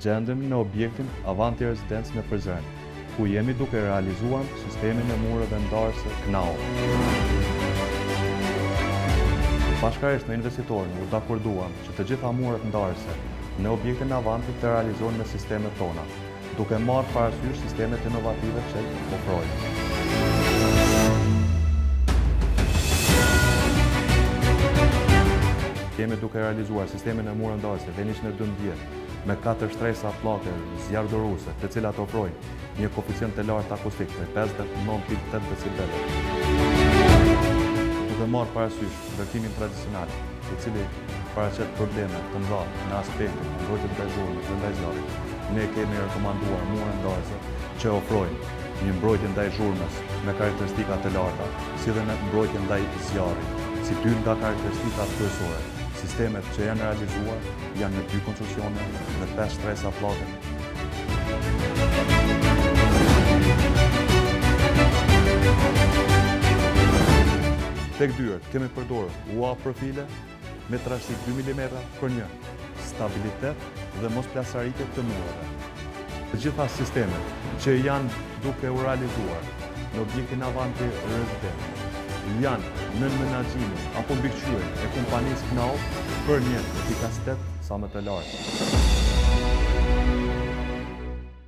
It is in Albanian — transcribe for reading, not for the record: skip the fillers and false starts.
gjendemi në objektin Avanti Residence në Prizren, ku jemi duke realizuar sistemin e mureve ndarëse KNAO. Bashkërisht me investitorin u dakorduam që të gjitha muret ndarëse në objektin Avanti të realizohen me sistemet tona, duke marrë parasysh sistemet inovative që ofrojnë. Jemi duke realizuar sistemin e mureve ndarëse Venice 12 me 4 shtresa pllake zjarrdoruse, të cilat ofrojnë një koeficient të lartë akustik prej 59.8 decibel. Duke marrë parasysh ndërtimin tradicional, i cili paraqet probleme të mëdha në aspektin e mbrojtjes ndaj zhurmës dhe ndaj zjarrit, ne kemi rekomanduar mure ndarëse që ofrojnë një mbrojtje ndaj zhurmës me karakteristika të larta, si dhe në mbrojtje ndaj zjarrit, si dy nga karakteristikat kryesore. Sistemet që janë realizuar janë në 2 konstruksione dhe 5 shtresa pllake. Tek dyert kemi përdorur UA profile me trashësi 2 mm për një stabilitet dhe mos plasaritje të mureve. Të gjitha sistemet që janë duke u realizuar në objektin Avanti Residence janë në menaxhimin apo mbikëqyrjen e kompanisë KNAO për një efikasitet sa më të lartë.